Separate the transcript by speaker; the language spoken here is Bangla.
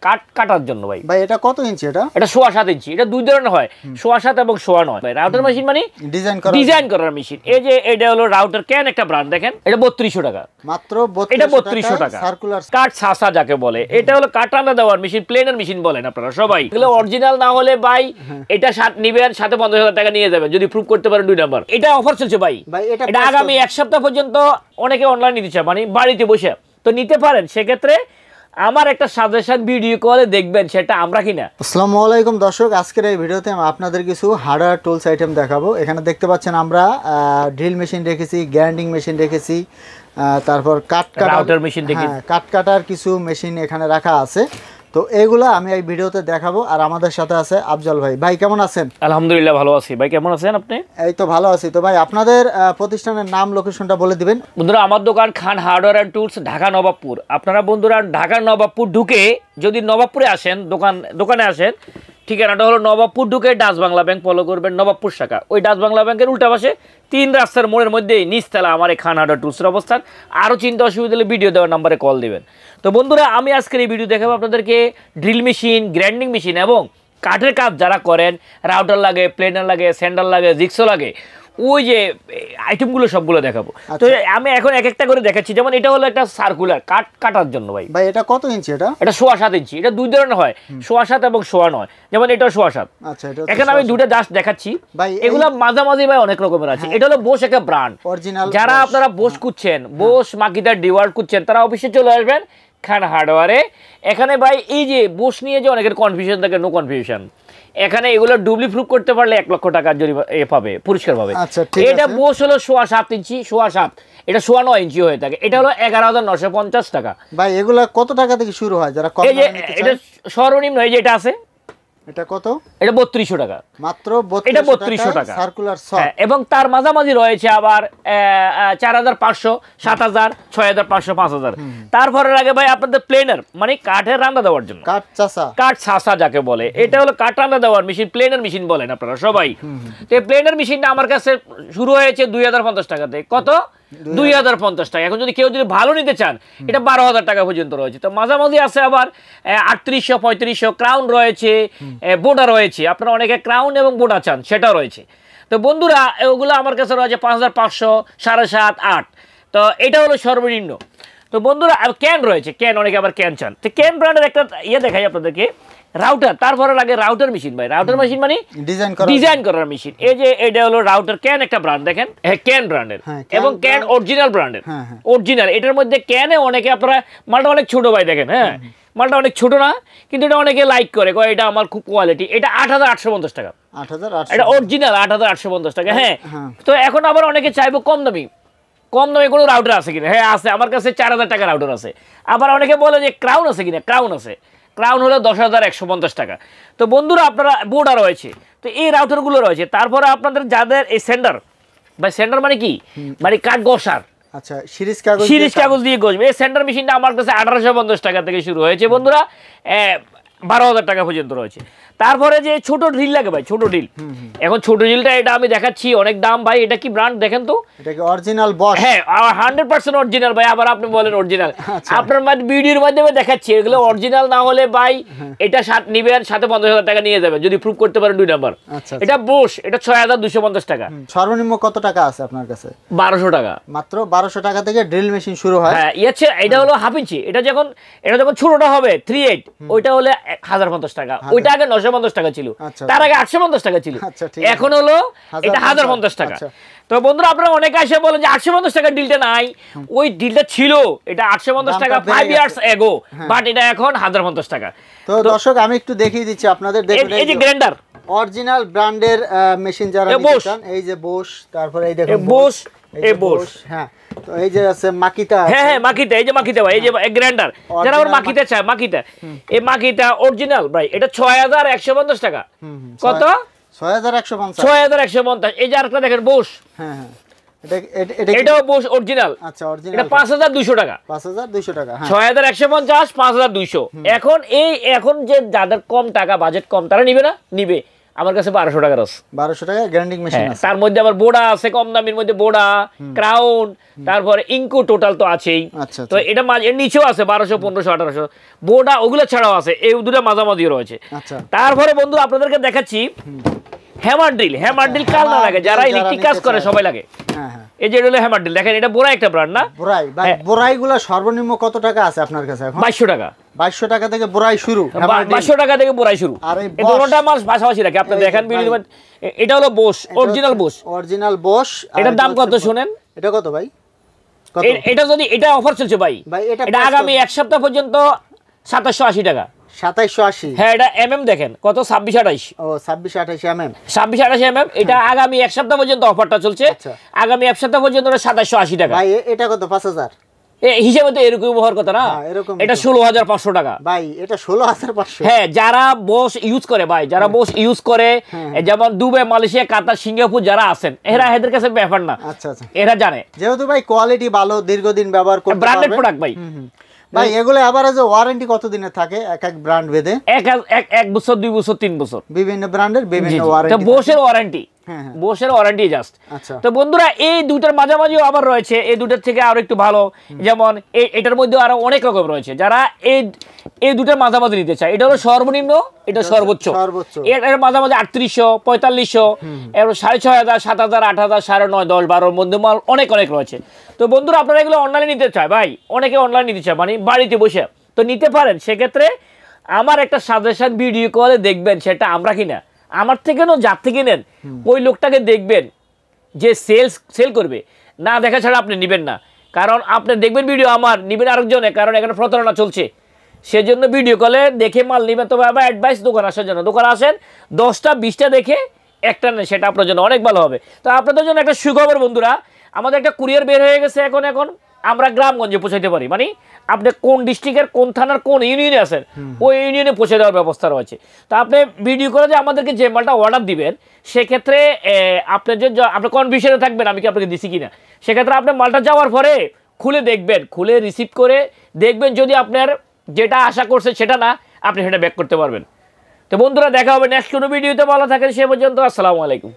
Speaker 1: কাট কাটার জন্য ভাই।
Speaker 2: ভাই এটা কত ইঞ্চি? এটা
Speaker 1: 7.5 ইঞ্চি। এটা দুই ধরনের হয়, 7.5 এবং 9.5 ভাই। রাউটার মেশিন মানে ডিজাইন করার মেশিন। এই যে এটা হলো রাউটার ক্যান একটা ব্র্যান্ড, দেখেন এটা 3200 টাকা
Speaker 2: মাত্র।
Speaker 1: এটা 3200 টাকা সার্কুলার কাট সাসা যাকে বলে। এটা হলো কাটানা দেওয়ার মেশিন, প্লেনার মেশিন বলেন আপনারা সবাই। এগুলো অরিজিনাল না হলে ভাই এটা নিবেন, সাথে 50,000 টাকা নিয়ে যাবেন যদি প্রুফ করতে পারেন 2 নাম্বার। এটা অফার চলছে ভাই। এটা আগামী 1 সপ্তাহ পর্যন্ত অনেকে অনলাইন নিতে চায়, মানে বাড়িতে বসে তো নিতে পারেন। সেক্ষেত্রে আমার একটা সাজেশন, ভিডিও কলে দেখবেন সেটা আমরা কিনা।
Speaker 2: আসসালামু আলাইকুম দর্শক, আজকের এই ভিডিওতে আমি আপনাদের কিছু হার্ডওয়্যার টুলস আইটেম দেখাবো। এখানে দেখতে পাচ্ছেন আমরা ড্রিল মেশিন রেখেছি, গ্রাইন্ডিং মেশিন রেখেছি, তারপর কাট কাটার মেশিন রেখেছি, কাট কাটার কিছু মেশিন এখানে রাখা আছে। তো এগুলো আমি এই ভিডিওতে দেখাবো। আর আমাদের সাথে আছে আফজল ভাই। ভাই কেমন আছেন?
Speaker 1: আলহামদুলিল্লাহ ভালো আছি। ভাই কেমন আছেন আপনি?
Speaker 2: এই তো ভালো আছি। তো ভাই আপনাদের প্রতিষ্ঠানের নাম, লোকেশনটা বলে দিবেন।
Speaker 1: বন্ধুরা আমার দোকান খান hardware and tools, Dhaka Nawabpur. আপনারা বন্ধুরা ঢাকার নবাবপুর ঢুকে যদি নবাবপুরে আসেন, দোকানে আসেন, ঠিকানাটা হলো নবাবপুর ঢুকে ডাচ বাংলা ব্যাংক ফলো করবেন, নবাবপুর শাখা। ওই ডাচ বাংলা ব্যাংকের উল্টা পাশে 3 রাস্তার মোড়ের মধ্যেই নিচতলা আমার এই খান হার্ডওয়্যার টুলসের অবস্থান। আরও চিন্তা অসুবিধা হলে ভিডিও দেওয়ার নাম্বারে কল দেবেন। তো বন্ধুরা আমি আজকের এই ভিডিও দেখাবো আপনাদেরকে ড্রিল মেশিন, গ্রাইন্ডিং মেশিন এবং কাঠের কাজ যারা করেন, রাউটার লাগে, প্লেনার লাগে, স্যান্ডাল লাগে, জিক্সো লাগে, ওই যে আইটেমগুলো সবগুলো দেখাবো। তো আমি এখন এক একটা করে দেখাচ্ছি। যেমন এটা হলো একটা সার্কুলার কাট কাটার জন্য ভাই।
Speaker 2: ভাই এটা কত ইঞ্চি?
Speaker 1: এটা 7.5 ইঞ্চি। এটা দুই ধরনের হয়, 7.5 এবং 9.5। যেমন এটা 7.5। আচ্ছা, এখানে আমি দুটো জাস্ট দেখাচ্ছি। এগুলো মাঝামাঝি ভাই অনেক রকমের আছে। এটা হলো বোস একটা ব্র্যান্ড। যারা আপনারা বোস খুঁজছেন, বোস মাকিদার ডিওয়ার্ড খুঁজছেন, তারা অফিসে চলে আসবেন খান হার্ডওয়্যারে। এখানে ভাই এই যে বোস নিয়ে যে অনেকের কনফিউশন থাকে, নো কনফিউশন। এখানে এগুলো ডুবলি প্রুফ করতে পারলে 1 লক্ষ টাকা পাবে, পুরস্কার পাবে। এটা বোস হলো 7.5 ইঞ্চি, 7.5। এটা 9.5 ইঞ্চি হয়ে থাকে। এটা হলো 11,950 টাকা।
Speaker 2: ভাই এগুলো কত টাকা থেকে শুরু হয়? যারা
Speaker 1: এই যে এটা সর্বনিম্ন, এই যে এটা আছে,
Speaker 2: এটা কত? এটা
Speaker 1: 3200 টাকা
Speaker 2: মাত্র।
Speaker 1: এটা 3200 টাকা
Speaker 2: সার্কুলার
Speaker 1: এবং তার মাঝামাঝি রয়েছে আবার 4,500, 7,000, 6,500, 5,000। তারপরে আগে ভাই আপনাদের প্লেনার, মানে কাঠের রান্না দেওয়ার জন্য, কাঠ ছাসা যাকে বলে। এটা হলো কাঠ রান্না দেওয়ার মেশিন, প্লেনার মেশিন বলেন আপনারা সবাই। তো এই প্লেনার মেশিনটা আমার কাছে শুরু হয়েছে 2,050 টাকাতে। কত? 2,050 টাকা। এখন যদি কেউ ভালো নিতে চান, এটা 12,000 টাকা পর্যন্ত রয়েছে। তো মাঝামাঝি আছে আবার 3800, 3500, ক্রাউন রয়েছে, বোর্ডা রয়েছে। আপনারা অনেকে ক্রাউন এবং বোর্ডা চান, সেটাও রয়েছে। তো বন্ধুরা ওগুলো আমার কাছে রয়েছে 5,500, 7,500, 8। তো এটা হলো সর্বনিম্ন। তো বন্ধুরা ক্যান রয়েছে, ক্যান অনেকে আবার ক্যান চান। তো ক্যান ব্র্যান্ডের একটা দেখাই আপনাদেরকে, রাউটার। তারপরে লাগে রাউটার মেশিন ভাই। রাউটার মেশিন মানে ডিজাইন করার মেশিন। এই যে এটা হলো রাউটার ক্যান একটা ব্র্যান্ড, দেখেন ক্যান ব্র্যান্ডের এবং ক্যান অরিজিনাল ব্র্যান্ডের, অরিজিনাল। এটার মধ্যে ক্যানে অনেকে আপনারা মালটা অনেক ছোট ভাই, দেখেন হ্যাঁ মালটা অনেক ছোট না, কিন্তু এটা অনেকে লাইক করে, এটা আমার খুব কোয়ালিটি। এটা 8,850 টাকা। এটা অরিজিনাল 8,850 টাকা। হ্যাঁ, তো এখন আবার অনেকে চাইবো কম দামি কোনো রাউটার আছে কিনা। হ্যাঁ আছে, আমার কাছে 4,000 টাকা রাউটার আছে। আবার অনেকে বলে যে ক্রাউন আছে কিনা। ক্রাউন আছে, ক্রাউন হলো 10,150 টাকা। তো বন্ধুরা আপনারা বোর্ডা রয়েছে, তো এই রাউটারগুলো রয়েছে। তারপরে আপনাদের যাদের এই সেন্ডার, ভাই সেন্ডার মানে কি, মানে কাঠ ঘষার,
Speaker 2: আচ্ছা সিরিজ
Speaker 1: কাগজ দিয়ে ঘষবে, এই সেন্ডার মেশিনটা আমার কাছে 1,850 টাকা থেকে শুরু হয়েছে বন্ধুরা, 12,000 টাকা পর্যন্ত রয়েছে। তারপরে যে ছোট ড্রিল লাগে ভাই, ছোট ড্রিল। এখন ছোট ড্রিলটা এটা আমি দেখাচ্ছি, অনেক দাম ভাই। এটা কি ব্র্যান্ড দেখেন তো,
Speaker 2: এটা কি অরিজিনাল বস?
Speaker 1: হ্যাঁ 100% অরিজিনাল ভাই। আবার আপনি বলেন অরিজিনাল, আপনার ভিডিওর মাধ্যমে দেখাচ্ছি। এগুলো অরিজিনাল না হলে ভাই এটা নিবেন, সাথে 50,000 টাকা নিয়ে যাবেন যদি প্রুফ করতে পারেন 2 নাম্বার। এটা বোস, এটা 6,250 টাকা।
Speaker 2: সর্বনিম্ন কত টাকা আছে আপনার কাছে?
Speaker 1: 1,200 টাকা।
Speaker 2: মাত্র 1,200 টাকা থেকে ড্রিল মেশিন শুরু হয়।
Speaker 1: হ্যাঁ এটা হলো হাফ ইঞ্চি। এটা যখন ছোটটা হবে 3/8, ওইটা হলে 1,050 টাকা। ওইটা আগে 950 টাকা ছিল, তার আগে 850 টাকা ছিল, এখন হলো এটা 1,050 টাকা। তো বন্ধুরা আপনারা অনেকে এসে বলেন যে 850 টাকার ডিলটা নাই। ওই ডিলটা ছিল, এটা 850 টাকা 5 ইয়ার্স এগো, বাট এটা এখন 1,050 টাকা।
Speaker 2: তো দর্শক আমি একটু দেখিয়ে দিচ্ছি আপনাদের, দেখুন
Speaker 1: এই যে গ্রাইন্ডার
Speaker 2: অরিজিনাল ব্র্যান্ডের মেশিন যারা নিতে চান, এই যে বোস, তারপরে এই দেখুন
Speaker 1: বোস, এই বোস।
Speaker 2: হ্যাঁ, তো এই যে আছে মাকিতা।
Speaker 1: হ্যাঁ মাকিতা, এই যে মাকিতা ভাই, এই যে গ্রাইন্ডার যারা আবার মাকিতা চায়, মাকিতা, এই মাকিতা অরিজিনাল ভাই। এটা 6,150 টাকা। কত? 6,150। এই যে আরেকটা দেখেন বোস, হ্যাঁ এটাও বোস অরিজিনাল। আচ্ছা অরিজিনাল, এটা 5,200 টাকা।
Speaker 2: 5,200 টাকা,
Speaker 1: 6,150, 5,200। এখন যে যাদের কম টাকা, বাজেট কম, তারা নিবে না, নিবে আমার কাছে 1200 টাকার আছে।
Speaker 2: 1200 টাকা গ্রাইন্ডিং মেশিন আছে।
Speaker 1: তার মধ্যে আবার বোড়া আছে কম দামের মধ্যে, বোড়া, ক্রাউন, তারপরে ইনকো টোটাল তো আছেই। তো এটা এর নিচেও আছে 1200, 1500, 1800 বোড়া, ওগুলো ছাড়াও আছে, এই দুটো মাঝামাঝি রয়েছে। তারপরে বন্ধু আপনাদেরকে দেখাচ্ছি হ্যামার ড্রিল। হ্যামার ড্রিল কাল না লাগে, যারা ইলেকট্রিক কাজ করে সবাই লাগে। এই যে হলো হ্যামার ড্রিল, দেখেন এটা বোড়া একটা ব্র্যান্ড না?
Speaker 2: বোড়াই ভাই, বোড়াইগুলো সর্বনিম্ন কত টাকা আছে আপনার কাছে এখন?
Speaker 1: 2200 টাকা।
Speaker 2: 2200 টাকা থেকে বোড়াই শুরু,
Speaker 1: 2200 টাকা থেকে বোড়াই শুরু। এই দুটোটা মাল পাশাপাশি রাখে, আপনি দেখেন ভিডিও। এটা হলো বোস, অরিজিনাল বোস,
Speaker 2: অরিজিনাল বোস।
Speaker 1: এটার দাম কত শুনেন?
Speaker 2: এটা কত ভাই?
Speaker 1: এটা যদি এটা অফার চলছে ভাই, এটা আগামী এক সপ্তাহ পর্যন্ত 2780 টাকা।
Speaker 2: 2780?
Speaker 1: হ্যাঁ, এটা এমএম দেখেন কত, 2628।
Speaker 2: ও 2628 এমএম,
Speaker 1: 2628 এমএম। এটা আগামী এক সপ্তাহ পর্যন্ত অফারটা চলছে। আগামী এক সপ্তাহ পর্যন্ত 2780 টাকা।
Speaker 2: ভাই এটা কত? 5000
Speaker 1: হিসেবে তো এরকম হওয়ার কথা না? এটা 16500 টাকা
Speaker 2: ভাই। এটা 16500?
Speaker 1: হ্যাঁ, যারা বোস ইউজ করে ভাই, যারা বোস ইউজ করে, যেমন দুবাই, মালয়েশিয়া, কাতার, সিঙ্গাপুর যারা আছেন, এদের কাছে ব্যাপার না।
Speaker 2: আচ্ছা আচ্ছা,
Speaker 1: এরা জানে
Speaker 2: যেহেতু ভাই কোয়ালিটি ভালো, দীর্ঘদিন ব্যবহার করতে পারবে,
Speaker 1: ব্র্যান্ডেড প্রোডাক্ট ভাই।
Speaker 2: ভাই এগুলো এভারেজ ওয়ারেন্টি কত দিনের থাকে এক এক ব্র্যান্ড ভেদে? এক
Speaker 1: বছর, 2 বছর, 3 বছর,
Speaker 2: বিভিন্ন ব্র্যান্ডের বিভিন্ন ওয়ারেন্টি।
Speaker 1: তো বোসের ওয়ারেন্টি, বোসের ওয়ারেন্টি জাস্ট। তো বন্ধুরা এই দুটার মাঝামাঝিও আবার রয়েছে, এই দুটার থেকে আরো একটু ভালো, যেমন এটার মধ্যে আরো অনেক রকম রয়েছে। যারা এই দুটার মাঝামাঝি নিতে চায়, এটা হলো সর্বনিম্ন, এটা সর্বোচ্চ। এর মাঝামাঝি 3800, 4500, এবার 6500, 7000, 8000, 9.5, 10, 12 মধ্যে মাল অনেক অনেক রয়েছে। তো বন্ধুরা আপনারা এগুলো অনলাইনে নিতে চায় ভাই, অনেকে অনলাইন নিতে চায়, মানে বাড়িতে বসে, তো নিতে পারেন। সেক্ষেত্রে আমার একটা সাজেশন, ভিডিও কলে দেখবেন, সেটা আমরা কিনা, আমার থেকে না, যার থেকে নেন ওই লোকটাকে দেখবেন যে সেল করবে, না দেখা ছাড়া আপনি নেবেন না। কারণ আপনি দেখবেন ভিডিও আমার, নেবেন আরেকজনে, কারণ এখানে প্রতারণা চলছে। সেজন্য ভিডিও কলে দেখে মাল নেবেন। তবে আবার অ্যাডভাইস দোকান আসার জন্য, দোকান আসেন 10টা 20টা দেখে একটা নেন, সেটা আপনার জন্য অনেক ভালো হবে। তো আপনাদের জন্য একটা সুখবর বন্ধুরা, আমাদের একটা কুরিয়ার বের হয়ে গেছে। এখন আমরা গ্রামগঞ্জে পৌঁছাইতে পারি, মানে আপনি কোন ডিস্ট্রিক্টের, কোন থানার, কোন ইউনিয়নে আছেন, ওই ইউনিয়নে পৌঁছে দেওয়ার ব্যবস্থা রয়েছে। তো আপনি ভিডিও করে যে আমাদেরকে যে মালটা অর্ডার দিবেন, সেক্ষেত্রে আপনি যে আপনি কনফিউশনে থাকবেন আমি কি আপনাকে দিছি কিনা, সেক্ষেত্রে আপনি মালটা যাওয়ার পরে খুলে দেখবেন, খুলে রিসিভ করে দেখবেন, যদি আপনার যেটা আশা করছে সেটা না, আপনি সেটা ব্যাক করতে পারবেন। তো বন্ধুরা দেখা হবে নেক্সট কোনো ভিডিওতে। ভালো থাকেন সে পর্যন্ত, আসসালামু আলাইকুম।